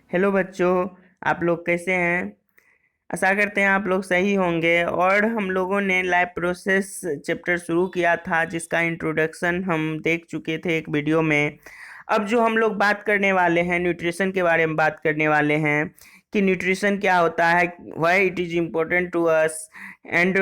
Hello बच्चों। आप लोग कैसे हैं? आशा करते हैं आप लोग सही होंगे। और हम लोगों ने लाइव प्रोसेस चैप्टर शुरू किया था, जिसका इंट्रोडक्शन हम देख चुके थे एक वीडियो में। अब जो हम लोग बात करने वाले हैं, न्यूट्रिशन के बारे में बात करने वाले हैं कि न्यूट्रिशन क्या होता है, why it is important to us, and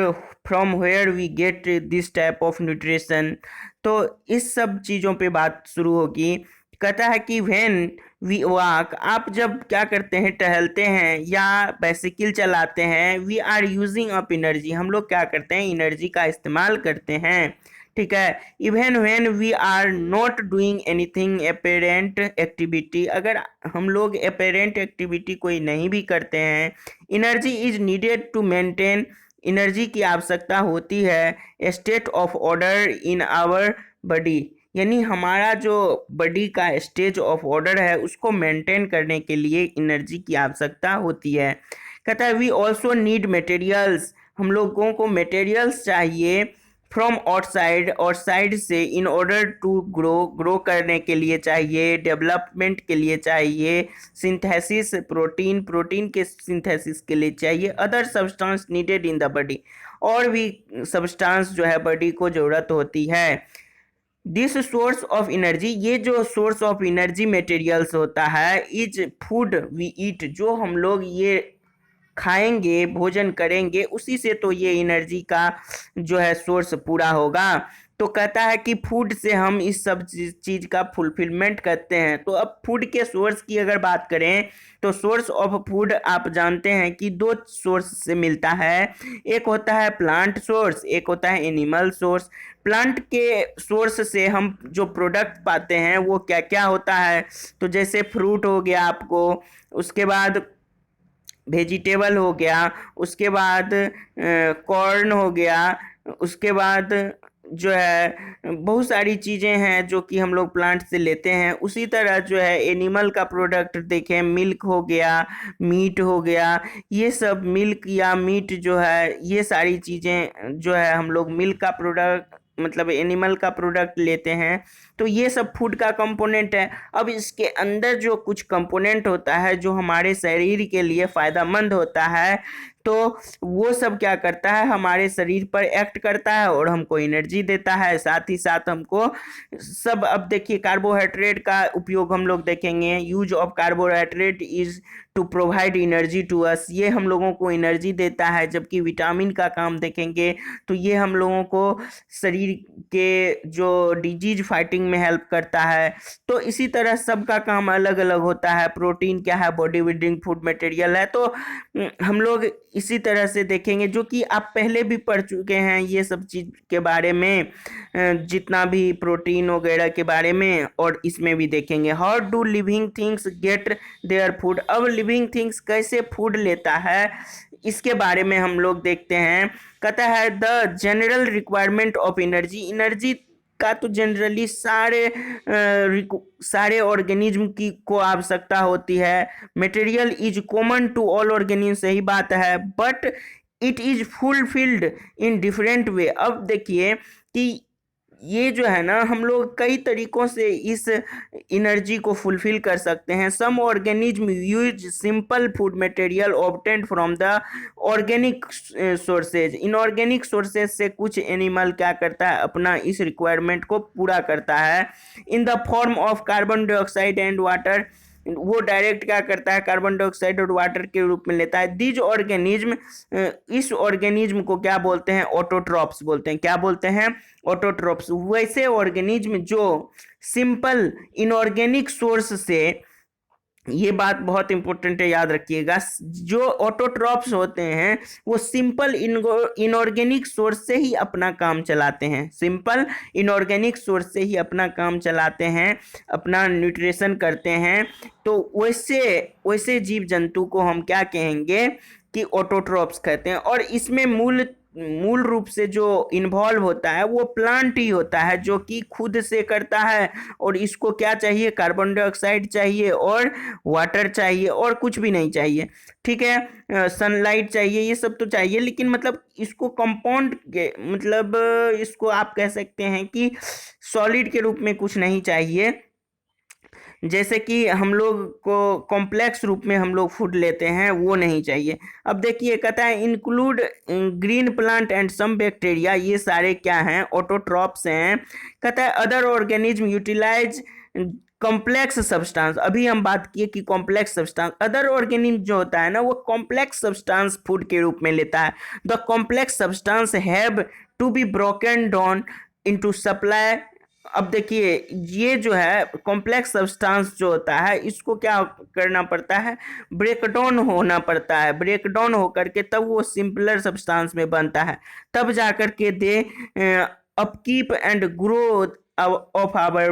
from where we get this type of nutrition. तो इस सब चीज़ों पे बात शुरू होगी। कहता है कि व्हेन वी वॉक, आप जब क्या करते हैं, टहलते हैं या बाइसिकल चलाते हैं, we are using up energy, हम लोग क्या करते हैं, एनर्जी का इस्तेमाल करते हैं। ठीक है। Even when we are not doing anything apparent activity, अगर हम लोग अपेरेंट एक्टिविटी कोई नहीं भी करते हैं, energy is needed to maintain, energy की आवश्यकता होती है state of order in our body, यानी हमारा जो बॉडी का स्टेज ऑफ ऑर्डर है उसको मेंटेन करने के लिए एनर्जी की आवश्यकता होती है। कहता है वी ऑल्सो नीड मटेरियल्स, हम लोगों को मटेरियल्स चाहिए फ्रॉम आउटसाइड, और साइड से, इन ऑर्डर टू ग्रो करने के लिए चाहिए, डेवलपमेंट के लिए चाहिए, सिंथेसिस प्रोटीन के सिंथेसिस के लिए चाहिए, other substance needed in the body, और भी सब्सटेंस जो है बॉडी को ज़रूरत होती है। दिस सोर्स ऑफ एनर्जी, ये जो सोर्स ऑफ एनर्जी मटेरियल्स होता है, इज फूड वी ईट, जो हम लोग ये खाएंगे, भोजन करेंगे, उसी से तो ये एनर्जी का जो है सोर्स पूरा होगा। तो कहता है कि फूड से हम इस सब चीज का फुलफिलमेंट करते हैं। तो अब फूड के सोर्स की अगर बात करें तो सोर्स ऑफ फूड आप जानते हैं कि दो सोर्स से मिलता है। एक होता है प्लांट सोर्स, एक होता है एनिमल सोर्स। प्लांट के सोर्स से हम जो प्रोडक्ट पाते हैं वो क्या क्या होता है, तो जैसे फ्रूट हो गया आपको, उसके बाद वेजिटेबल हो गया, उसके बाद कॉर्न हो गया, उसके बाद जो है बहुत सारी चीज़ें हैं जो कि हम लोग प्लांट से लेते हैं। उसी तरह जो है एनिमल का प्रोडक्ट देखें, मिल्क हो गया, मीट हो गया, ये सब मिल्क या मीट जो है, ये सारी चीज़ें जो है हम लोग मिल्क का प्रोडक्ट मतलब एनिमल का प्रोडक्ट लेते हैं। तो ये सब फूड का कंपोनेंट है। अब इसके अंदर जो कुछ कंपोनेंट होता है जो हमारे शरीर के लिए फायदेमंद होता है, तो वो सब क्या करता है, हमारे शरीर पर एक्ट करता है और हमको एनर्जी देता है। साथ ही साथ हमको सब, अब देखिए कार्बोहाइड्रेट का उपयोग हम लोग देखेंगे, use of carbohydrate is to provide energy to us, ये हम लोगों को एनर्जी देता है। जबकि विटामिन का काम देखेंगे तो ये हम लोगों को शरीर के जो डिजीज फाइटिंग में हेल्प करता है। तो इसी तरह सबका काम अलग अलग होता है। प्रोटीन क्या है, बॉडी बिल्डिंग फूड मटेरियल है। तो हम लोग इसी तरह से देखेंगे, जो कि आप पहले भी पढ़ चुके हैं ये सब चीज़ के बारे में, जितना भी प्रोटीन वगैरह के बारे में, और इसमें भी देखेंगे how do living things get their food. अब लिविंग थिंग्स कैसे फूड लेता है, इसके बारे में हम लोग देखते हैं। कहता है the general requirement of energy, energy का तो जनरली सारे ऑर्गेनिज्म की को आवश्यकता होती है। Material is common to all organism, सही बात है, but it is fulfilled in different way. अब देखिए कि ये जो है ना, हम लोग कई तरीकों से इस एनर्जी को फुलफिल कर सकते हैं। Some organism use simple food material obtained from the organic sources, inorganic sources से कुछ एनिमल क्या करता है, अपना इस रिक्वायरमेंट को पूरा करता है। In the form of carbon dioxide and water, वो डायरेक्ट क्या करता है, कार्बन डाइऑक्साइड और वाटर के रूप में लेता है। दीज ऑर्गेनिज्म, इस ऑर्गेनिज्म को क्या बोलते हैं, ऑटोट्रॉप्स बोलते हैं। क्या बोलते हैं, ऑटोट्रॉप्स। वैसे ऑर्गेनिज्म जो सिंपल इनऑर्गेनिक सोर्स से, ये बात बहुत इंपॉर्टेंट है, याद रखिएगा, जो ऑटोट्रॉप्स होते हैं वो सिंपल इनऑर्गेनिक सोर्स से ही अपना काम चलाते हैं, सिंपल इनऑर्गेनिक सोर्स से ही अपना काम चलाते हैं, अपना न्यूट्रिशन करते हैं। तो वैसे वैसे जीव जंतु को हम क्या कहेंगे कि ऑटोट्रॉप्स कहते हैं। और इसमें मूल मूल रूप से जो इन्वॉल्व होता है वो प्लांट ही होता है, जो कि खुद से करता है। और इसको क्या चाहिए, कार्बन डाइऑक्साइड चाहिए और वाटर चाहिए, और कुछ भी नहीं चाहिए। ठीक है, सनलाइट चाहिए, ये सब तो चाहिए, लेकिन मतलब इसको कंपाउंड के मतलब इसको आप कह सकते हैं कि सॉलिड के रूप में कुछ नहीं चाहिए। जैसे कि हम लोग को कॉम्प्लेक्स रूप में हम लोग फूड लेते हैं, वो नहीं चाहिए। अब देखिए कहता है include green plant and some bacteria, ये सारे क्या हैं, ऑटोट्रॉप्स हैं। कहता है other organism utilise complex substance, अभी हम बात किए कि कॉम्प्लेक्स सब्सटेंस, अदर ऑर्गेनिज्म जो होता है ना वो कॉम्प्लेक्स सब्सटेंस फूड के रूप में लेता है। The complex substance have to be broken down into supply. अब देखिए ये जो है कॉम्प्लेक्स सब्सटेंस जो होता है इसको क्या करना पड़ता है, ब्रेक डाउन होना पड़ता है, ब्रेक डाउन होकर के तब वो सिंपलर सब्सटेंस में बनता है, तब जाकर के they upkeep and growth of our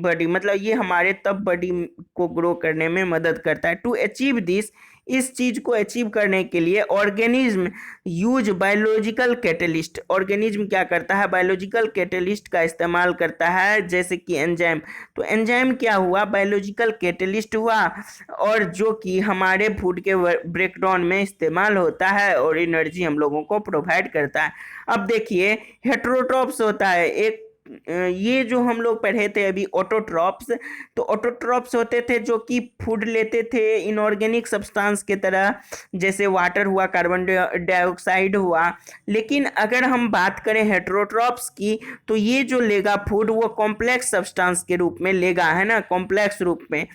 body, मतलब ये हमारे तब बॉडी को ग्रो करने में मदद करता है। टू अचीव दिस, इस चीज को अचीव करने के लिए organism use biological catalyst, organism क्या करता है, बायोलॉजिकल कैटलिस्ट का इस्तेमाल करता है, जैसे कि एंजाइम। तो एंजाइम क्या हुआ, बायोलॉजिकल कैटलिस्ट हुआ, और जो कि हमारे फूड के ब्रेकडाउन में इस्तेमाल होता है और एनर्जी हम लोगों को प्रोवाइड करता है। अब देखिए हेटेरोट्रॉप्स होता है एक, ये जो हम लोग पढ़े थे अभी ऑटोट्रॉप्स, तो ऑटोट्रॉप्स होते थे जो कि फूड लेते थे इनऑर्गेनिक सब्सटेंस के तरह, जैसे वाटर हुआ, कार्बन डाइऑक्साइड हुआ। लेकिन अगर हम बात करें हेटेरोट्रॉप्स की, तो ये जो लेगा फूड वो कॉम्प्लेक्स सब्सटेंस के रूप में लेगा, है ना, कॉम्प्लेक्स रूप में।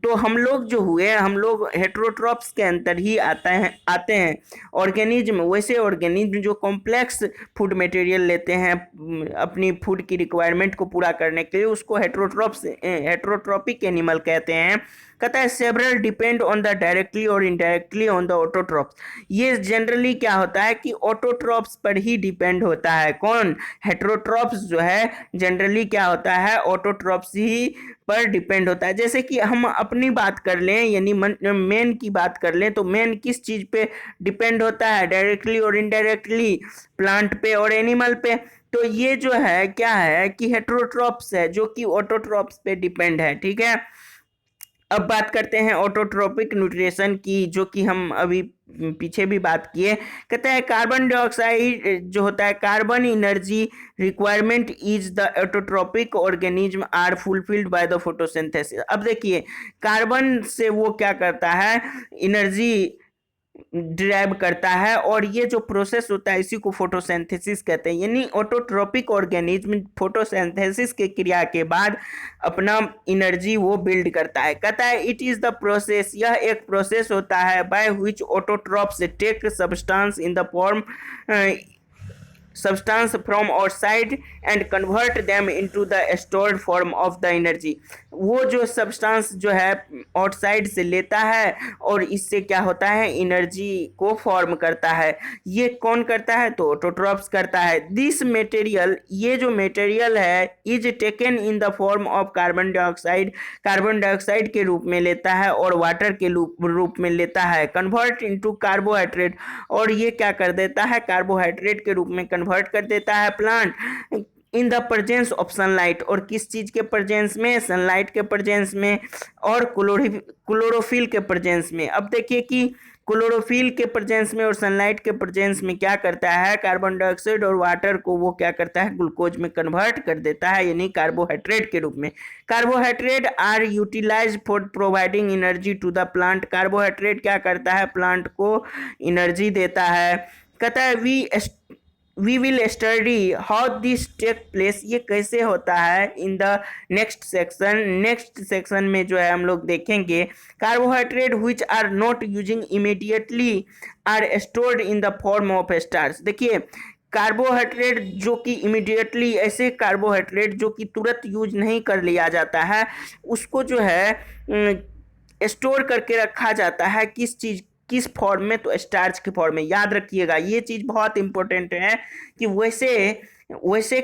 तो हम लोग जो हुए, हम लोग हेटेरोट्रॉप्स के अंदर ही आते हैं ऑर्गेनिज्म, वैसे ऑर्गेनिज्म जो कॉम्प्लेक्स फूड मटेरियल लेते हैं अपनी फूड की रिक्वायरमेंट को पूरा करने के लिए, उसको हेटेरोट्रॉपिक एनिमल कहते हैं। कहता है several depend on the directly और इनडायरेक्टली ऑन द ऑटोट्रॉप्स, ये जनरली क्या होता है कि ऑटोट्रॉप्स पर ही डिपेंड होता है। कौन, हेटेरोट्रॉप्स जो है जनरली क्या होता है, ऑटोट्रॉप्स ही पर डिपेंड होता है। जैसे कि हम अपनी बात कर लें, यानी मेन की बात कर लें, तो मेन किस चीज पे डिपेंड होता है, डायरेक्टली और इनडायरेक्टली, प्लांट पे और एनिमल पे। तो ये जो है क्या है कि हेटेरोट्रॉप्स है जो कि ऑटोट्रॉप्स पे डिपेंड है, ठीक है। अब बात करते हैं ऑटोट्रोपिक न्यूट्रिशन की, जो कि हम अभी पीछे भी बात किए। कहते हैं कार्बन डाइऑक्साइड जो होता है, carbon energy requirement is the autotrophic organism are fulfilled by the photosynthesis. अब देखिए कार्बन से वो क्या करता है, एनर्जी डिराइव करता है, और ये जो प्रोसेस होता है इसी को फोटोसिंथेसिस कहते हैं। यानी ऑटोट्रोपिक ऑर्गेनिज्म फोटोसिंथेसिस के क्रिया के बाद अपना एनर्जी वो बिल्ड करता है। कहता है इट इज द प्रोसेस, यह एक प्रोसेस होता है by which autotrophs take substance in the form substance from outside and convert them into the stored form of the energy। वो जो सब्सटेंस जो है आउटसाइड से लेता है और इससे क्या होता है, एनर्जी को फॉर्म करता है। ये कौन करता है, तो ऑटोट्रॉप्स करता है। दिस मटेरियल, ये जो मटेरियल है, is taken in the form of carbon dioxide, carbon dioxide के रूप में लेता है और वाटर के रूप में लेता है, कन्वर्ट इनटू कार्बोहाइड्रेट, और ये क्या कर देता है, कार्बोहाइड्रेट के रूप में कन्वर्ट कर देता है plant in the presence of sunlight, और किस चीज के प्रेजेंस में, सनलाइट के प्रेजेंस में और क्लोरोफिल के प्रेजेंस में। अब देखिए कि क्लोरोफिल के प्रेजेंस में और सनलाइट के प्रेजेंस में क्या करता है, कार्बन डाइऑक्साइड और वाटर को वो क्या करता है, ग्लूकोज में कन्वर्ट कर देता है, यानी कार्बोहाइड्रेट के रूप में। Carbohydrate are utilise for providing energy to the plant, carbohydrate क्या करता है, प्लांट को एनर्जी देता है। कहता है we will study how this take place, ये कैसे होता है in the next section, next section में जो है हम लोग देखेंगे। Carbohydrate which are not using immediately are stored in the form of starch. देखिए कार्बोहाइड्रेट जो कि इमीडिएटली, ऐसे कार्बोहाइड्रेट जो कि तुरंत यूज नहीं कर लिया जाता है, उसको जो है स्टोर करके रखा जाता है, किस चीज, किस फॉर्म में, तो स्टार्च के फॉर्म में। याद रखिएगा ये चीज बहुत इंपॉर्टेंट है कि वैसे वैसे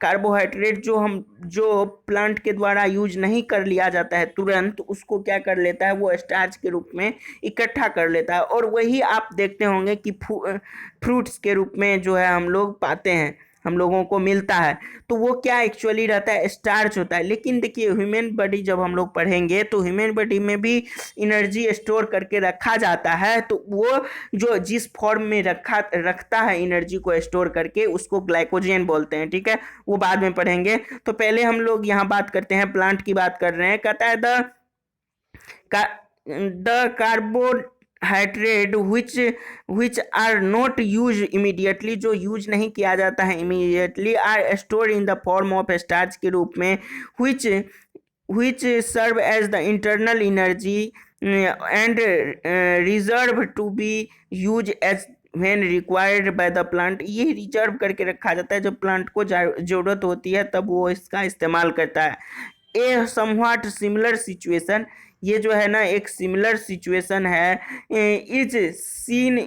कार्बोहाइड्रेट जो प्लांट के द्वारा यूज नहीं कर लिया जाता है तुरंत, उसको क्या कर लेता है, वो स्टार्च के रूप में इकट्ठा कर लेता है, और वही आप देखते होंगे कि फ्रूट्स के रूप में जो है हम लोग पाते हैं, हम लोगों को मिलता है, तो वो क्या एक्चुअली रहता है, स्टार्च होता है। लेकिन देखिए ह्यूमन बॉडी जब हम लोग पढ़ेंगे तो ह्यूमन बॉडी में भी एनर्जी स्टोर करके रखा जाता है, तो वो जो जिस फॉर्म में रखता है एनर्जी को स्टोर करके, उसको ग्लाइकोजन बोलते हैं। ठीक है, वो बाद में पढ़ेंगे। तो पहले हम लोग यहाँ बात करते हैं, प्लांट की बात कर रहे हैं। कहता है the carbohydrate which are not use immediately, जो यूज नहीं किया जाता है immediately, are store in the form of starch के रूप में, which serve as the internal energy and reserve to be used as when required by the plant। ये reserve करके रखा जाता है, जब प्लांट को जरूरत होती है तब वो इसका इस्तेमाल करता है। ए समव्हाट सिमिलर सिचुएशन, ये जो है ना एक सिमिलर सिचुएशन है, is seen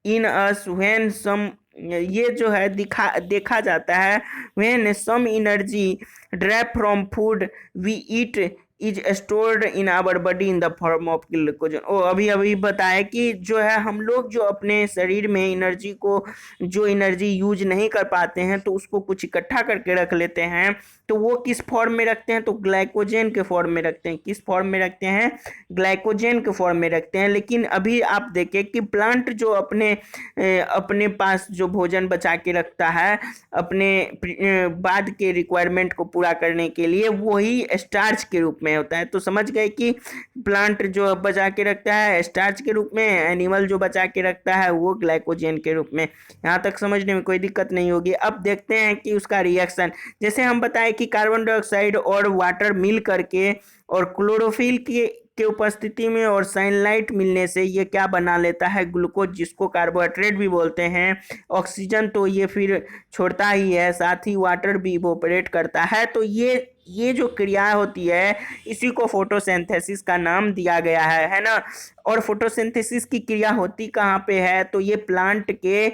in us when some, ये जो है देखा जाता है, when some energy drive from food we eat is stored in our body in the form of glycogen. ओ अभी अभी बताया कि जो है हम लोग जो अपने शरीर में एनर्जी को, जो एनर्जी यूज नहीं कर पाते हैं तो उसको कुछ इकट्ठा करके रख लेते हैं, तो वो किस फॉर्म में रखते हैं, तो ग्लाइकोजन के फॉर्म में रखते हैं। किस फॉर्म में रखते हैं, ग्लाइकोजन के फॉर्म में रखते हैं। लेकिन अभी आप देखें कि प्लांट जो अपने पास जो भोजन बचा के रखता है अपने बाद के रिक्वायरमेंट को पूरा करने के लिए, वही स्टार्च के रूप में होता है। तो समझ गए कि प्लांट जो बचा के रखता है स्टार्च के रूप में, एनिमल जो बचा के रखता है वो ग्लाइकोजन के रूप में। यहाँ तक समझने में कोई दिक्कत नहीं होगी। अब देखते हैं कि उसका रिएक्शन, जैसे हम बताएं कि कार्बन डाइऑक्साइड और वाटर मिल करके और क्लोरोफिल के उपस्थिति में और सनलाइट मिलने से ये क्या बना लेता है, ग्लूकोज, जिसको कार्बोहाइड्रेट भी बोलते हैं। ऑक्सीजन तो ये फिर छोड़ता ही है, साथ ही वाटर भी इवोपरेट करता है। तो ये जो क्रिया होती है इसी को फोटोसिंथेसिस का नाम दिया गया है ना। और फोटोसिंथेसिस की क्रिया होती कहाँ पे है, तो ये प्लांट के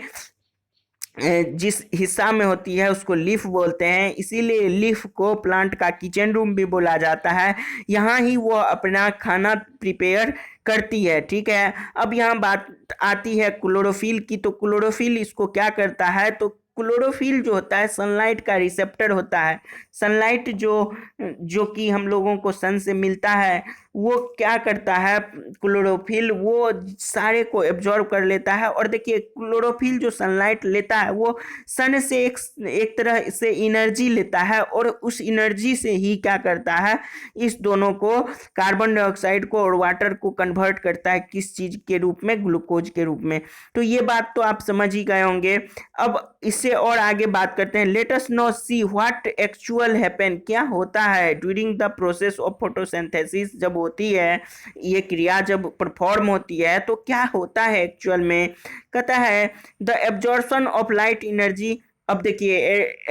जिस हिस्सा में होती है उसको लीफ बोलते हैं, इसीलिए लीफ को प्लांट का किचन रूम भी बोला जाता है। यहाँ ही वो अपना खाना प्रिपेयर करती है। ठीक है, अब यहाँ बात आती है क्लोरोफिल की। तो क्लोरोफिल इसको क्या करता है, तो क्लोरोफिल जो होता है सनलाइट का रिसेप्टर होता है। सनलाइट जो कि हम लोगों को सन से मिलता है, वो क्या करता है क्लोरोफिल, वो सारे को एब्जॉर्ब कर लेता है। और देखिए क्लोरोफिल जो सनलाइट लेता है वो सन से एक तरह से एनर्जी लेता है, और उस एनर्जी से ही क्या करता है, इस दोनों को, कार्बन डाइऑक्साइड को और वाटर को कन्वर्ट करता है किस चीज के रूप में, ग्लूकोज के रूप में। तो ये बात तो आप समझ ही गए होंगे। अब इससे और आगे बात करते हैं। Let us know see what actual happen, क्या होता है during the process of photosynthesis, जब होती है ये क्रिया, जब परफॉर्म होती है तो क्या होता है एक्चुअल में। कहता है the absorption of light energy. अब देखिए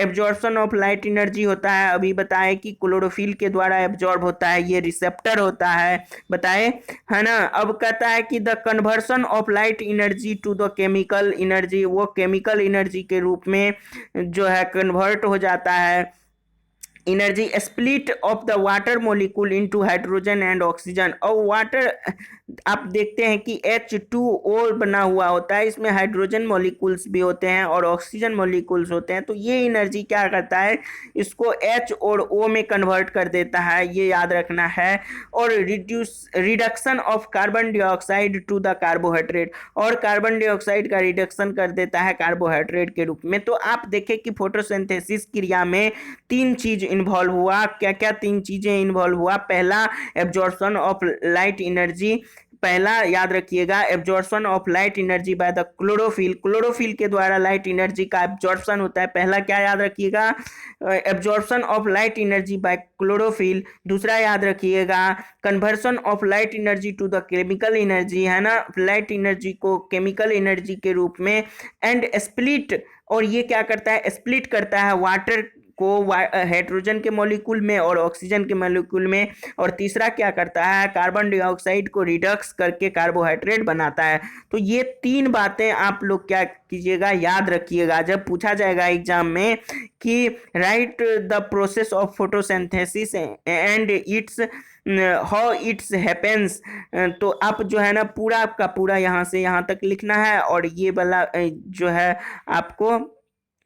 एब्जॉर्प्शन ऑफ लाइट एनर्जी होता है, अभी बताए कि क्लोरोफिल के द्वारा एब्जॉर्ब होता है, ये रिसेप्टर होता है, बताए है ना। अब कहता है कि the conversion of light energy to the chemical energy, वो केमिकल एनर्जी के रूप में जो है कन्वर्ट हो जाता है। Energy split of the water molecule into hydrogen and oxygen. और वाटर आप देखते हैं कि H2O बना हुआ होता है, इसमें हाइड्रोजन मॉलिक्यूल्स भी होते हैं और ऑक्सीजन मॉलिक्यूल्स होते हैं। तो ये एनर्जी क्या करता है, इसको H और O में कन्वर्ट कर देता है, ये याद रखना है। और reduction of carbon dioxide to the carbohydrate, और कार्बन डाइऑक्साइड का रिडक्शन कर देता है कार्बोहाइड्रेट के रूप में। तो आप देखें कि फोटोसिंथेसिस क्रिया में तीन चीज इन्वॉल्व हुआ। क्या क्या तीन चीजें इन्वॉल्व हुआ, पहला एब्जॉर्प्शन ऑफ लाइट एनर्जी, पहला याद रखिएगा absorption of light energy bye the chlorophyll, chlorophyll के द्वारा लाइट एनर्जी का एब्जॉर्प्शन होता है, पहला क्या याद रखिएगा, absorption of light energy by chlorophyll. दूसरा याद रखिएगा conversion of light energy to the chemical energy, है ना, लाइट एनर्जी को केमिकल एनर्जी के रूप में। एंड स्प्लिट, और ये क्या करता है, स्प्लिट करता है वाटर को हाइड्रोजन के मॉलिक्यूल में और ऑक्सीजन के मॉलिक्यूल में। और तीसरा क्या करता है, कार्बन डाइऑक्साइड को रिडक्स करके कार्बोहाइड्रेट बनाता है। तो ये तीन बातें आप लोग क्या कीजिएगा, याद रखिएगा। जब पूछा जाएगा एग्जाम में कि right the process of photosynthesis and it's how it's happens, तो आप जो है ना पूरा का पूरा यहाँ से यहाँ तक लिखना है। और ये वाला जो है आपको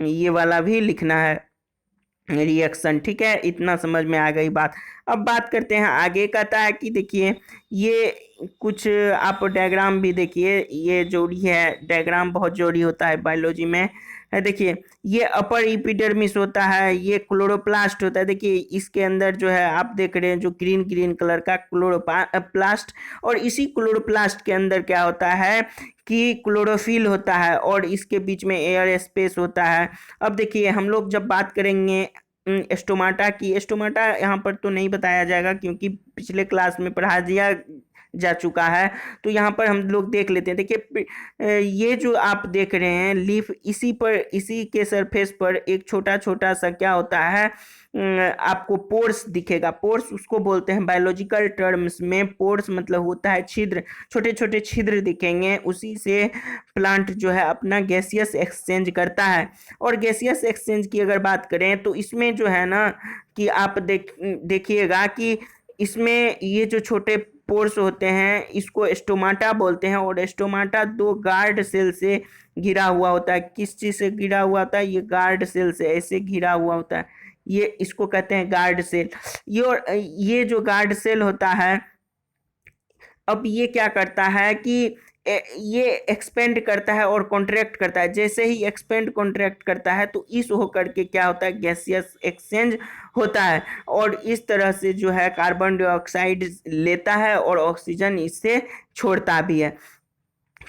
ये वाला भी लिखना है रिएक्शन। ठीक है, इतना समझ में आ गई बात। अब बात करते हैं आगे। कहता है कि देखिए ये कुछ आप डायग्राम भी देखिए, ये जोड़ी है, डायग्राम बहुत जोड़ी होता है बायोलॉजी में। देखिए ये अपर इपिडर्मिस होता है, ये क्लोरोप्लास्ट होता है। देखिए इसके अंदर जो है आप देख रहे हैं जो ग्रीन ग्रीन कलर का क्लोरोप्लास्ट, और इसी क्लोरोप्लास्ट के अंदर क्या होता है कि क्लोरोफिल होता है, और इसके बीच में एयर स्पेस होता है। अब देखिए हम लोग जब बात करेंगे स्टोमाटा की, स्टोमाटा यहाँ पर तो नहीं बताया जाएगा क्योंकि पिछले क्लास में पढ़ा दिया जा चुका है, तो यहाँ पर हम लोग देख लेते हैं। देखिए ये जो आप देख रहे हैं लीफ, इसी पर, इसी के सरफेस पर एक छोटा छोटा सा क्या होता है, आपको पोर्स दिखेगा। पोर्स उसको बोलते हैं बायोलॉजिकल टर्म्स में, पोर्स मतलब होता है छिद्र, छोटे छोटे छिद्र दिखेंगे, उसी से प्लांट जो है अपना गैसियस एक्सचेंज करता है। और गैसियस एक्सचेंज की अगर बात करें तो इसमें जो है ना कि आप देखिएगा कि इसमें ये जो छोटे पोर्स होते हैं इसको स्टोमाटा बोलते हैं, और स्टोमाटा दो गार्ड सेल से घिरा हुआ होता है। किस चीज से घिरा हुआ होता है? ये गार्ड सेल से ऐसे घिरा हुआ होता है, ये इसको कहते हैं गार्ड सेल। ये, और ये जो गार्ड सेल होता है, अब ये क्या करता है कि ये एक्सपेंड करता है और कॉन्ट्रैक्ट करता है। जैसे ही एक्सपेंड कॉन्ट्रैक्ट करता है तो इस होकर के क्या होता है, गैसियस एक्सचेंज होता है, और इस तरह से जो है कार्बन डाइऑक्साइड लेता है और ऑक्सीजन इससे छोड़ता भी है।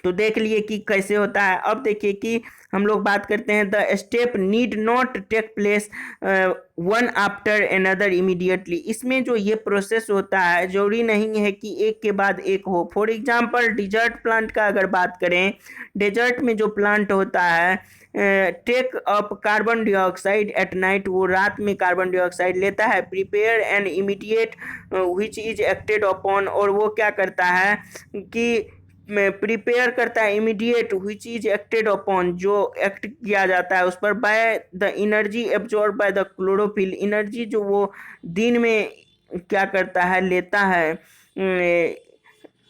तो देख लिए कि कैसे होता है। अब देखिए कि हम लोग बात करते हैं the step need not take place one after another immediately. इसमें जो ये प्रोसेस होता है जरूरी नहीं है कि एक के बाद एक हो। फॉर एग्जांपल डिजर्ट प्लांट का अगर बात करें, डेजर्ट में जो प्लांट होता है take up carbon dioxide at night, वो रात में कार्बन डाइऑक्साइड लेता है। प्रिपेयर एंड इमीडिएट विच इज एक्टेड अपॉन, और वो क्या करता है कि प्रिपेयर करता है इमीडिएट विच इज एक्टेड अपॉन, जो एक्ट किया जाता है उस पर, by the energy absorb by the chlorophyll. Energy जो वो दिन में क्या करता है, लेता है,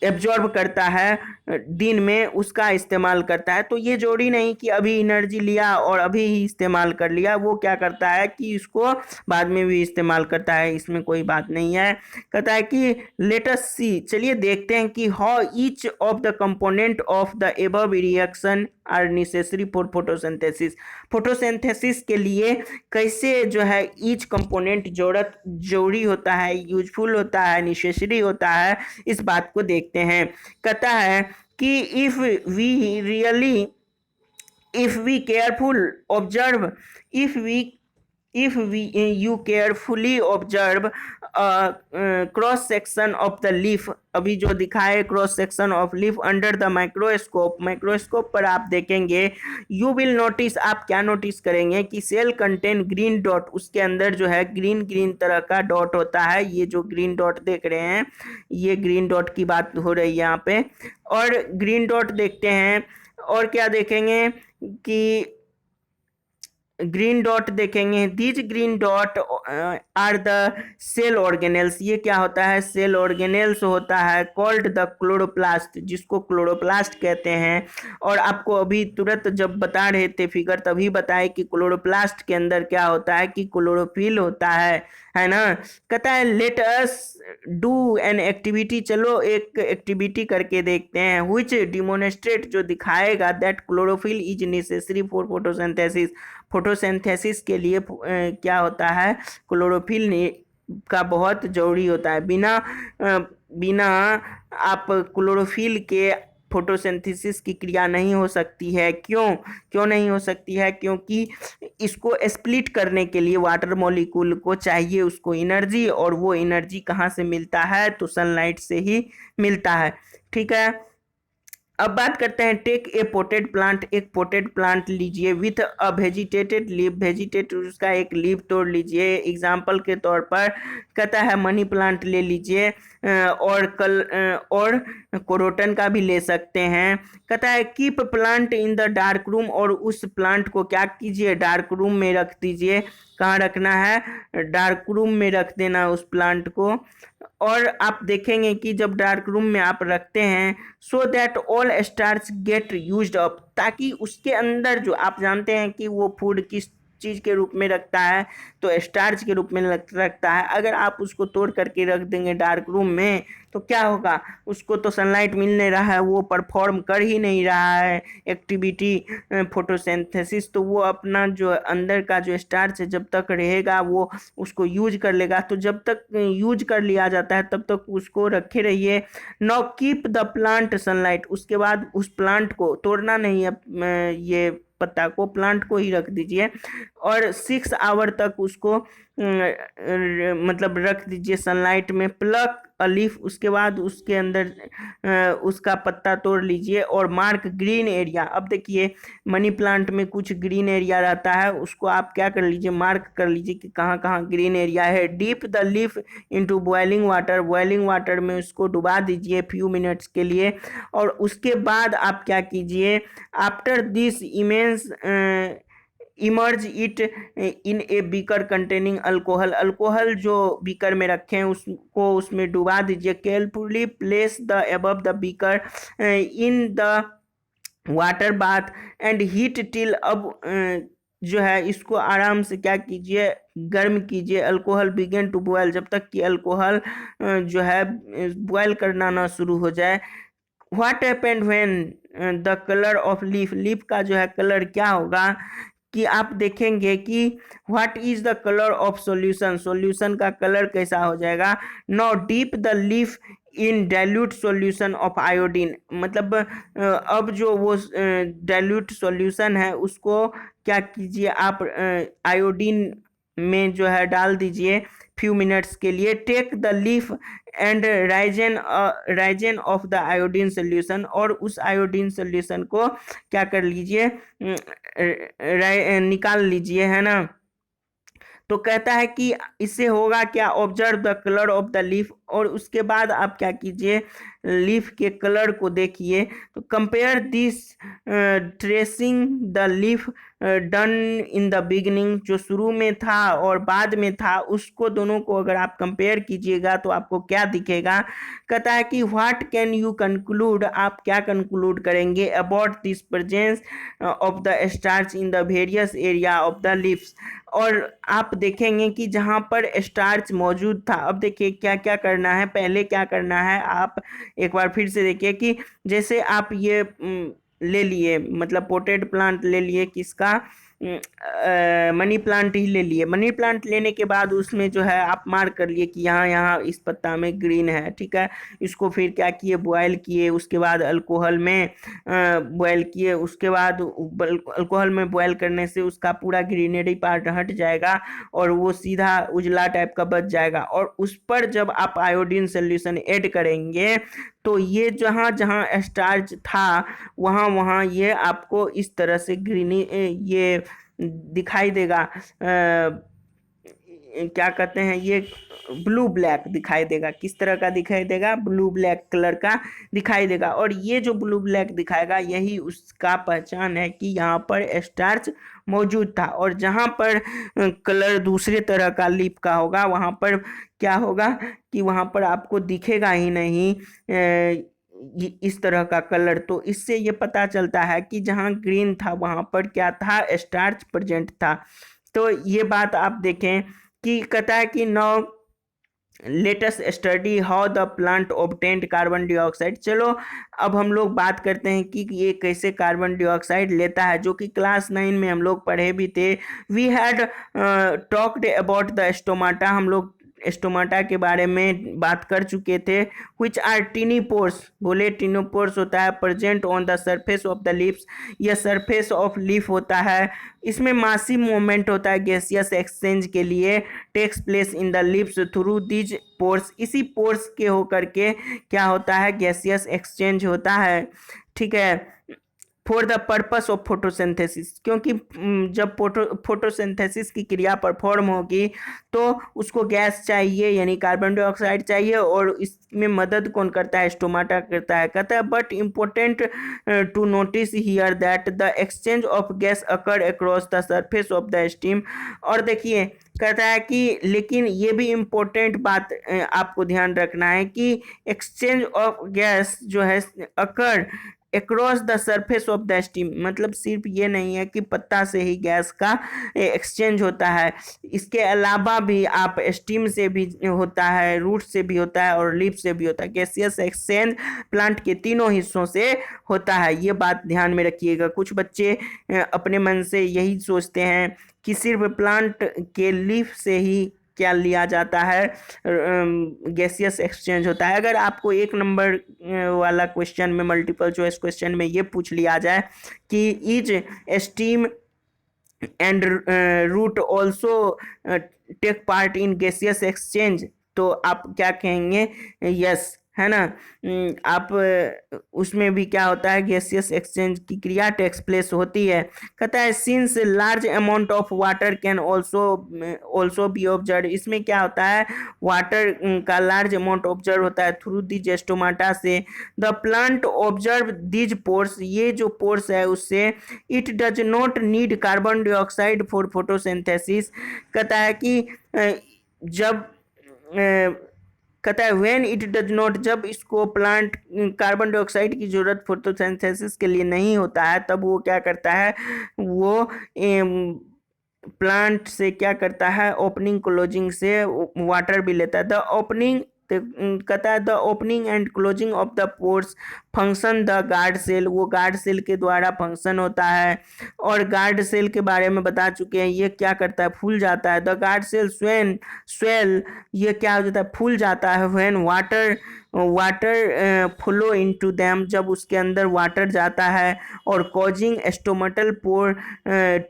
एब्जॉर्ब करता है दिन में, उसका इस्तेमाल करता है। तो ये जोड़ी नहीं कि अभी एनर्जी लिया और अभी ही इस्तेमाल कर लिया, वो क्या करता है कि इसको बाद में भी इस्तेमाल करता है, इसमें कोई बात नहीं है। कहता है कि लेट अस सी, चलिए देखते हैं कि how each of the component of the above reaction are necessary for photosynthesis. Photosynthesis के लिए कैसे जो है ईच कंपोनेंट जरूरी होता है, यूजफुल होता है, नेसेसरी होता है, इस बात को देखते हैं। कहता है कि if we careful observe if we you carefully observe cross section of the leaf, अभी जो दिखाए cross section of leaf under the microscope, microscope पर आप देखेंगे, यू विल नोटिस, आप क्या नोटिस करेंगे कि सेल कंटेन ग्रीन डॉट, उसके अंदर जो है ग्रीन ग्रीन तरह का डॉट होता है। ये जो ग्रीन डॉट देख रहे हैं, ये ग्रीन डॉट की बात हो रही है यहाँ पे। और ग्रीन डॉट देखते हैं, और क्या देखेंगे कि ग्रीन डॉट देखेंगे, these green dot are the cell organelles. ये क्या होता है, सेल ऑर्गेनेल्स होता है, कॉल्ड द क्लोरोप्लास्ट, जिसको क्लोरोप्लास्ट कहते हैं। और आपको अभी तुरंत जब बता रहे थे फिगर, तभी बताए कि क्लोरोप्लास्ट के अंदर क्या होता है कि क्लोरोफिल होता है ना। कहता है let us do an activity, चलो एक एक्टिविटी करके देखते हैं, विच डिमोन्स्ट्रेट, जो दिखाएगा that chlorophyll is necessary for photosynthesis. Photosynthesis के लिए क्या होता है, क्लोरोफिल का बहुत जरूरी होता है। बिना आप क्लोरोफिल के फोटोसिंथेसिस की क्रिया नहीं हो सकती है। क्यों नहीं हो सकती है? क्योंकि इसको स्प्लिट करने के लिए वाटर मॉलिक्यूल को चाहिए उसको एनर्जी, और वो एनर्जी कहाँ से मिलता है, तो सनलाइट से ही मिलता है। ठीक है, अब बात करते हैं टेक ए पोटेड प्लांट। एक पोटेड प्लांट लीजिए with a vegetated leaf, vegetated उसका एक लीफ तोड़ लीजिए। एग्जाम्पल के तौर पर कहता है मनी प्लांट ले लीजिए, और कोरोटन का भी ले सकते हैं। कहता है keep plant in the dark room, और उस प्लांट को क्या कीजिए, डार्क रूम में रख दीजिए। कहाँ रखना है, डार्क रूम में रख देना है उस प्लांट को। और आप देखेंगे कि जब डार्क रूम में आप रखते हैं, so that all starch get used up, ताकि उसके अंदर जो आप जानते हैं कि वो फूड किस चीज़ के रूप में रखता है, तो स्टार्च के रूप में रखता है। अगर आप उसको तोड़ करके रख देंगे डार्क रूम में, तो क्या होगा, उसको तो सनलाइट मिल नहीं रहा है, वो परफॉर्म कर ही नहीं रहा है एक्टिविटी फोटोसिंथेसिस, तो वो अपना जो अंदर का जो स्टार्च है जब तक रहेगा वो उसको यूज कर लेगा। तो जब तक यूज कर लिया जाता है तब तक उसको रखे रहिए। Now keep the plant sunlight, उसके बाद उस प्लांट को तोड़ना नहीं है, ये पत्ता को, प्लांट को ही रख दीजिए और 6 आवर तक उसको मतलब रख दीजिए सनलाइट में। प्लक अ लीफ, उसके बाद उसके अंदर उसका पत्ता तोड़ लीजिए और मार्क ग्रीन एरिया। अब देखिए मनी प्लांट में कुछ ग्रीन एरिया रहता है, उसको आप क्या कर लीजिए, मार्क कर लीजिए कि कहाँ कहाँ ग्रीन एरिया है। Deep the leaf into boiling water, boiling water में उसको डुबा दीजिए फ्यू मिनट्स के लिए। और उसके बाद आप क्या कीजिए, after this immense emerge it in a beaker containing alcohol, alcohol जो बीकर में रखे हैं उसको उसमें डुबा दीजिए। Carefully place the above the beaker in the water bath and heat till, अब जो है इसको आराम से क्या कीजिए, गर्म कीजिए। अल्कोहल बिगेन टू बॉयल, जब तक कि अल्कोहल जो है बॉयल करना ना शुरू हो जाए। What happened when the colour of leaf, leaf का जो है कलर क्या होगा, कि आप देखेंगे कि what is the colour of solution, solution का कलर कैसा हो जाएगा। Now deep the leaf in dilute solution of iodine, मतलब अब जो वो डाइल्यूट सॉल्यूशन है उसको क्या कीजिए आप आयोडीन में जो है डाल दीजिए फ्यू मिनट्स के लिए। Take the leaf and risen of the iodine solution, और उस आयोडीन सोल्यूशन को क्या कर लीजिए, निकाल लीजिए, है ना। तो कहता है कि इससे होगा क्या, observe the colour of the leaf, और उसके बाद आप क्या कीजिए, लीफ के कलर को देखिए। तो compare this tracing the leaf done in the beginning, जो शुरू में था और बाद में था उसको दोनों को अगर आप कंपेयर कीजिएगा तो आपको क्या दिखेगा। कहता है कि व्हाट कैन यू कंक्लूड, आप क्या कंक्लूड करेंगे about this presence of the starch in the various area of the leaves, और आप देखेंगे कि जहाँ पर स्टार्च मौजूद था। अब देखिए क्या क्या करना है, पहले क्या करना है, आप एक बार फिर से देखिए कि जैसे आप ये ले लिए, मतलब पोटेड प्लांट ले लिए, किसका, मनी प्लांट ही ले लिए। मनी प्लांट लेने के बाद उसमें जो है आप मार्क कर लिए कि यहाँ यहाँ इस पत्ता में ग्रीन है, ठीक है। इसको फिर क्या किए, बॉयल किए, उसके बाद अल्कोहल में बॉयल किए, उसके बाद अल्कोहल में बॉयल करने से उसका पूरा ग्रीनरी पार्ट हट जाएगा और वो सीधा उजला टाइप का बच जाएगा। और उस पर जब आप आयोडीन सोल्यूशन ऐड करेंगे तो ये जहाँ जहाँ स्टार्च था वहाँ वहाँ ये आपको इस तरह से ग्रीनी ये दिखाई देगा, क्या कहते हैं, ये ब्लू ब्लैक दिखाई देगा। किस तरह का दिखाई देगा, ब्लू ब्लैक कलर का दिखाई देगा। और ये जो ब्लू ब्लैक दिखाएगा यही उसका पहचान है कि यहाँ पर स्टार्च मौजूद था। और जहाँ पर कलर दूसरे तरह का लीफ का होगा वहाँ पर क्या होगा कि वहाँ पर आपको दिखेगा ही नहीं इस तरह का कलर। तो इससे ये पता चलता है कि जहाँ ग्रीन था वहाँ पर क्या था, स्टार्च प्रेजेंट था। तो ये बात आप देखें कि कहता है कि now latest study how the plant obtained carbon dioxide. चलो अब हम लोग बात करते हैं कि ये कैसे कार्बन डाइऑक्साइड लेता है, जो कि क्लास 9 में हम लोग पढ़े भी थे। We had talked about the stomata, हम लोग स्टोमाटा के बारे में बात कर चुके थे। विच आर टीनी पोर्स, बोले टीनोपोर्स होता है present on the surface of the leaves, यह सरफेस ऑफ लीफ होता है। इसमें मासिव मूवमेंट होता है गैसियस एक्सचेंज के लिए, takes place in the leaves through these pores, इसी पोर्स के होकर के क्या होता है, गैसियस एक्सचेंज होता है, ठीक है। For the purpose of photosynthesis, क्योंकि जब फोटोसिंथेसिस की क्रिया परफॉर्म होगी तो उसको गैस चाहिए यानी कार्बन डाइऑक्साइड चाहिए, और इसमें मदद कौन करता है, स्टोमाटा करता है। कहता है but important to notice here that the exchange of gas occur across the surface of the stem. और देखिए कहता है कि लेकिन ये भी इम्पोर्टेंट बात आपको ध्यान रखना है कि एक्सचेंज ऑफ गैस जो है occur across the surface of the steam, मतलब सिर्फ ये नहीं है कि पत्ता से ही गैस का एक्सचेंज होता है, इसके अलावा भी आप स्टीम से भी होता है, रूट से भी होता है और लीफ से भी होता है। गैसियस एक्सचेंज प्लांट के तीनों हिस्सों से होता है, ये बात ध्यान में रखिएगा। कुछ बच्चे अपने मन से यही सोचते हैं कि सिर्फ प्लांट के लीफ से ही क्या लिया जाता है, गैसियस एक्सचेंज होता है। अगर आपको 1 नंबर वाला क्वेश्चन में, मल्टीपल चॉइस क्वेश्चन में ये पूछ लिया जाए कि is stem and root also take part in gaseous exchange, तो आप क्या कहेंगे, यस, है ना। आप उसमें भी क्या होता है, गैसियस एक्सचेंज की क्रिया टेक्स प्लेस होती है। कहता है since large amount of water can also be observe, इसमें क्या होता है, वाटर का लार्ज अमाउंट ऑब्जर्व होता है थ्रू दिज स्टोमाटा से। The plant observe these pores, ये जो पोर्स है उससे, it does not need carbon dioxide for photosynthesis. कहता है कि जब कहता है व्हेन इट डज नॉट, जब इसको प्लांट कार्बन डाइऑक्साइड की जरूरत फोटोसिंथेसिस के लिए नहीं होता है, तब वो क्या करता है, वो प्लांट से क्या करता है, ओपनिंग क्लोजिंग से वाटर भी लेता है। द ओपनिंग कहता है the opening and closing of the pores function the guard cell, वो गार्ड सेल के द्वारा फंक्शन होता है। और गार्ड सेल के बारे में बता चुके हैं, ये क्या करता है, फूल जाता है। द गार्ड सेल स्वेल, ये क्या हो जाता है, फूल जाता है। When water flow into them, जब उसके अंदर वाटर जाता है। और causing stomatal pore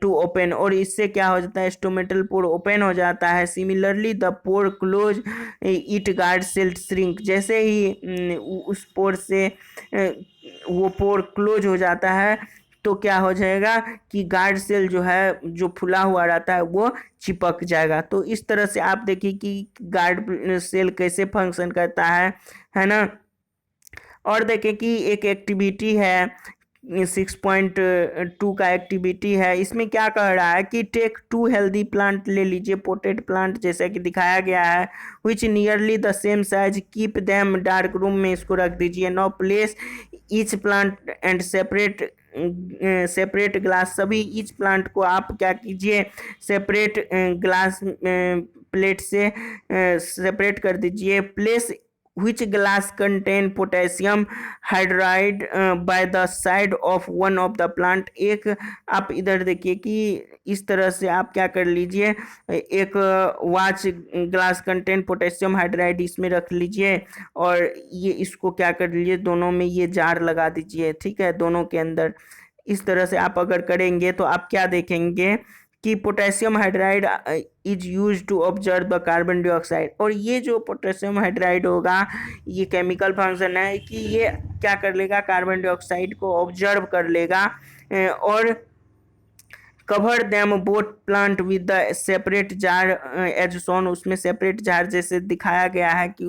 to open, और इससे क्या हो जाता है, स्टोमेटल पोर ओपन हो जाता है। Similarly the pore close it guard cell shrink, जैसे ही उस पोर से वो पोर क्लोज हो जाता है तो क्या हो जाएगा कि गार्ड सेल जो है, जो फुला हुआ रहता है, वो चिपक जाएगा। तो इस तरह से आप देखिए कि गार्ड सेल कैसे फंक्शन करता है ना। और देखें कि एक एक्टिविटी है 6.2 का एक्टिविटी है, इसमें क्या कह रहा है कि टेक 2 हेल्दी प्लांट, ले लीजिए पोटेड प्लांट जैसा कि दिखाया गया है, विच nearly the same size, keep them dark room में इसको रख दीजिए। Now place each plant and separate glass, सभी ईच प्लांट को आप क्या कीजिए, सेपरेट ग्लास प्लेट से सेपरेट कर दीजिए। Place which glass contain potassium hydride by the side of one of the plant, एक आप इधर देखिए कि इस तरह से आप क्या कर लीजिए, एक watch glass contain potassium hydride इसमें रख लीजिए, और ये इसको क्या कर लीजिए, दोनों में ये जार लगा दीजिए, ठीक है, दोनों के अंदर। इस तरह से आप अगर करेंगे तो आप क्या देखेंगे कि potassium hydride is use to observe the carbon dioxide, और ये जो पोटेशियम हाइड्राइड होगा, ये केमिकल फंक्शन है कि ये क्या कर लेगा, कार्बन डाइऑक्साइड को ऑब्जर्व कर लेगा। और cover them both plant with the separate jar as shown, उसमें सेपरेट जार जैसे दिखाया गया है कि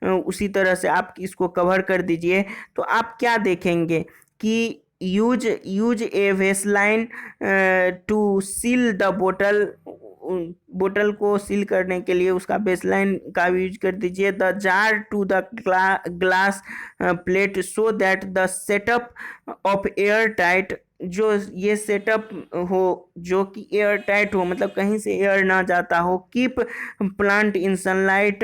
उसी तरह से आप इसको कवर कर दीजिए। तो आप क्या देखेंगे कि use a Vaseline to seal the बोतल, बोतल को सील करने के लिए उसका बेसलाइन का यूज कर दीजिए। The jar to the glass plate so that the setup of air tight, जो ये सेटअप हो जो कि एयर टाइट हो, मतलब कहीं से एयर ना जाता हो। Keep plant in sunlight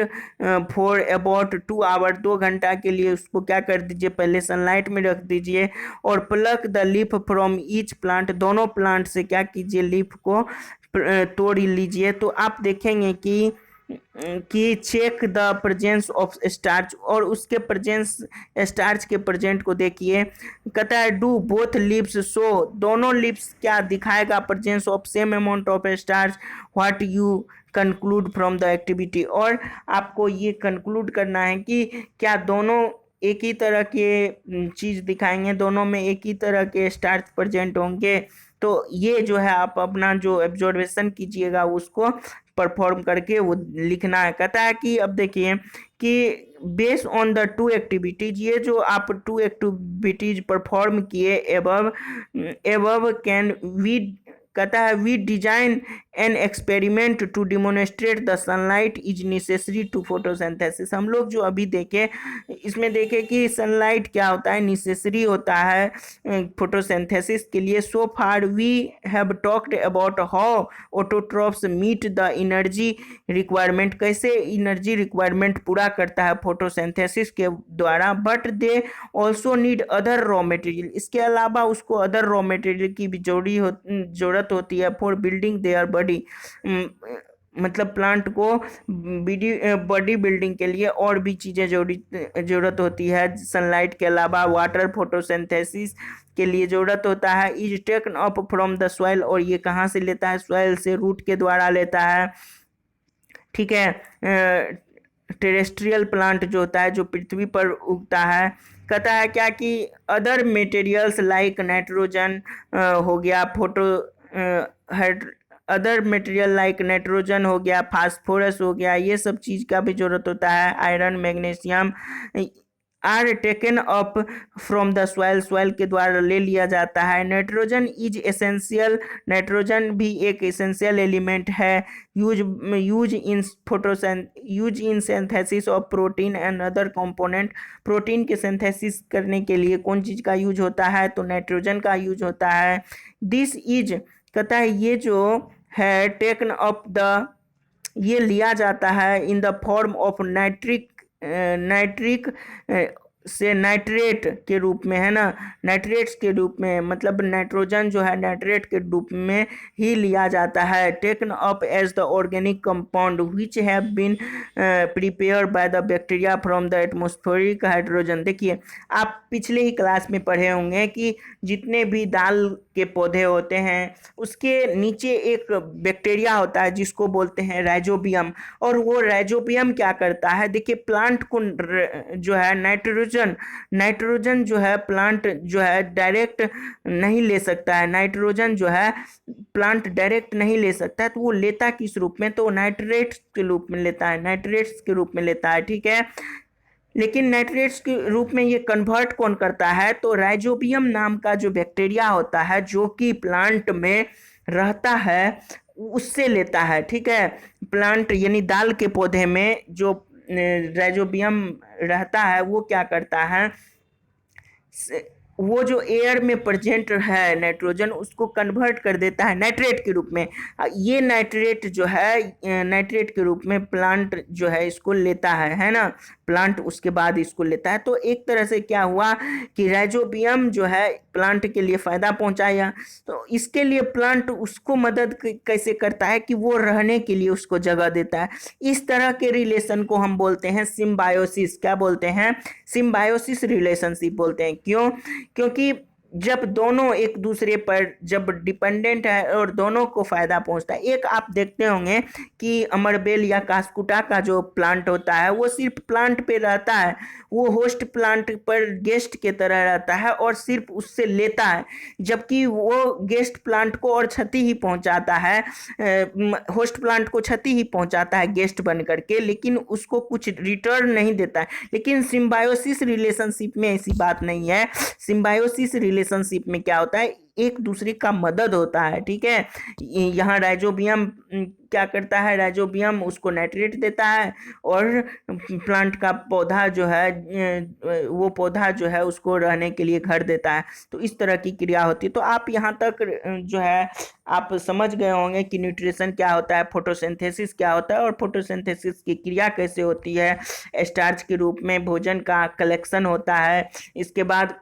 for about 2 hour, 2 घंटा के लिए उसको क्या कर दीजिए, पहले सनलाइट में रख दीजिए। और plug the leaf from each plant, दोनों प्लांट से क्या कीजिए, लीफ को तोड़ लीजिए। तो आप देखेंगे कि check the presence of starch, और उसके प्रेजेंस, स्टार्च के प्रेजेंट को देखिए। कहता है डू बोथ लिप्स शो, दोनों लिप्स क्या दिखाएगा, presence of same amount of starch, what you conclude from the activity, और आपको ये कंक्लूड करना है कि क्या दोनों एक ही तरह के चीज दिखाएंगे, दोनों में एक ही तरह के स्टार्च प्रेजेंट होंगे। तो ये जो है आप अपना जो ऑब्जर्वेशन कीजिएगा उसको परफॉर्म करके वो लिखना है। कहता है कि अब देखिए कि based on the two activities, ये जो आप टू एक्टिविटीज परफॉर्म किए एबव एबव कैन वी, कहता है we design an experiment to demonstrate the sunlight is necessary to photosynthesis. हम लोग जो अभी देखे इसमें देखे कि सनलाइट क्या होता है, नेसेसरी होता है फोटोसिंथेसिस के लिए। So far we have talked about how autotrophs meet the energy requirement, कैसे एनर्जी रिक्वायरमेंट पूरा करता है फोटोसिंथेसिस के द्वारा। But they also need other raw material, इसके अलावा उसको अदर रॉ मटेरियल की भी जरूरत होती है फॉर बिल्डिंग देयर बॉडी, मतलब प्लांट को बॉडी बिल्डिंग के लिए और भी चीज़ें जरूरत होती है सनलाइट के अलावा। वाटर फोटोसिंथेसिस के लिए ज़रूरत होता है। Is taken up from the soil, और ये कहाँ से लेता है, सॉइल से, रूट के द्वारा लेता है। ठीक है, टेरेस्ट्रियल प्लांट जो होता है जो पृथ्वी पर उगता है। कहता है क्या कि अदर मटेरियल्स लाइक नाइट्रोजन हो गया, अदर मटेरियल लाइक नाइट्रोजन हो गया, फास्फोरस हो गया, ये सब चीज़ का भी जरूरत होता है। Iron, magnesium are taken up from the soil, soil के द्वारा ले लिया जाता है। नाइट्रोजन इज एसेंशियल, नाइट्रोजन भी एक एसेंशियल एलिमेंट है। Use in synthesis of protein and other component, protein के सिंथेसिस करने के लिए कौन चीज़ का यूज होता है, तो नाइट्रोजन का यूज होता है। दिस इज, कहता है ये जो है टेकन अप द, ये लिया जाता है in the form of nitric से नाइट्रेट के रूप में, है ना, नाइट्रेट्स के रूप में, मतलब नाइट्रोजन जो है नाइट्रेट के रूप में ही लिया जाता है। Taken up as the organic compound which have been prepare by the bacteria from the atmospheric hydrogen. देखिए आप पिछले ही क्लास में पढ़े होंगे कि जितने भी दाल के पौधे होते हैं उसके नीचे एक बैक्टीरिया होता है जिसको बोलते हैं राइजोबियम, और वो राइजोबियम क्या करता है, देखिए प्लांट को जो है नाइट्रोजन जो है प्लांट जो है डायरेक्ट नहीं ले सकता है, नाइट्रोजन जो है प्लांट डायरेक्ट नहीं ले सकता है, तो वो लेता किस रूप में, तो नाइट्रेट्स के रूप में लेता है, नाइट्रेट्स के रूप में लेता है। ठीक है, लेकिन नाइट्रेट्स के रूप में ये कन्वर्ट कौन करता है, तो राइजोबियम नाम का जो बैक्टीरिया होता है जो कि प्लांट में रहता है उससे लेता है। ठीक है, प्लांट यानी दाल के पौधे में जो राइजोबियम रहता है वो क्या करता है, वो जो एयर में प्रेजेंट है नाइट्रोजन उसको कन्वर्ट कर देता है नाइट्रेट के रूप में। ये नाइट्रेट जो है नाइट्रेट के रूप में प्लांट जो है इसको लेता है ना, प्लांट उसके बाद इसको लेता है। तो एक तरह से क्या हुआ कि राइजोबियम जो है प्लांट के लिए फ़ायदा पहुंचाया, तो इसके लिए प्लांट उसको मदद कैसे करता है कि वो रहने के लिए उसको जगह देता है। इस तरह के रिलेशन को हम बोलते हैं सिम्बायोसिस। क्या बोलते हैं, सिम्बायोसिस रिलेशनशिप बोलते हैं। क्यों, क्योंकि जब दोनों एक दूसरे पर जब डिपेंडेंट है और दोनों को फायदा पहुंचता है। एक आप देखते होंगे कि अमरबेल या कास्कुटा का जो प्लांट होता है वो सिर्फ प्लांट पे रहता है, वो होस्ट प्लांट पर गेस्ट के तरह रहता है और सिर्फ उससे लेता है, जबकि वो गेस्ट प्लांट को और क्षति ही पहुंचाता है, होस्ट प्लांट को क्षति ही पहुंचाता है गेस्ट बन करके, लेकिन उसको कुछ रिटर्न नहीं देता है। लेकिन सिम्बायोसिस रिलेशनशिप में ऐसी बात नहीं है। सिम्बायोसिस रिलेशनशिप में क्या होता है, एक दूसरे का मदद होता है। ठीक है, यहाँ राइजोबियम क्या करता है, राइजोबियम उसको नाइट्रेट देता है और प्लांट का पौधा जो है वो पौधा जो है उसको रहने के लिए घर देता है। तो इस तरह की क्रिया होती है। तो आप यहाँ तक जो है आप समझ गए होंगे कि न्यूट्रिशन क्या होता है, फोटोसिंथेसिस क्या होता है और फोटोसिंथेसिस की क्रिया कैसे होती है। स्टार्च के रूप में भोजन का कलेक्शन होता है। इसके बाद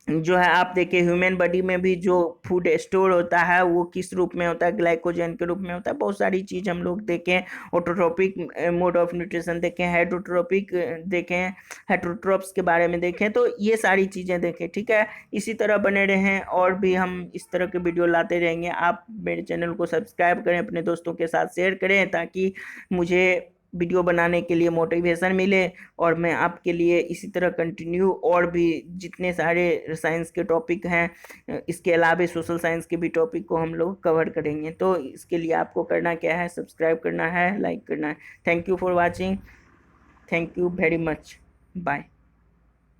जो है आप देखिए ह्यूमन बॉडी में भी जो फूड स्टोर होता है वो किस रूप में होता है, ग्लाइकोजन के रूप में होता है। बहुत सारी चीज़ हम लोग देखें, ऑटोट्रोपिक मोड ऑफ न्यूट्रिशन देखें, हाइड्रोट्रोपिक देखें, हेट्रोट्रोप्स के बारे में देखें, तो ये सारी चीज़ें देखें। ठीक है, इसी तरह बने रहें और भी हम इस तरह के वीडियो लाते रहेंगे। आप मेरे चैनल को सब्सक्राइब करें, अपने दोस्तों के साथ शेयर करें ताकि मुझे वीडियो बनाने के लिए मोटिवेशन मिले, और मैं आपके लिए इसी तरह कंटिन्यू और भी जितने सारे साइंस के टॉपिक हैं, इसके अलावा सोशल साइंस के भी टॉपिक को हम लोग कवर करेंगे। तो इसके लिए आपको करना क्या है, सब्सक्राइब करना है, लाइक करना है। Thank you for watching, thank you very much, bye.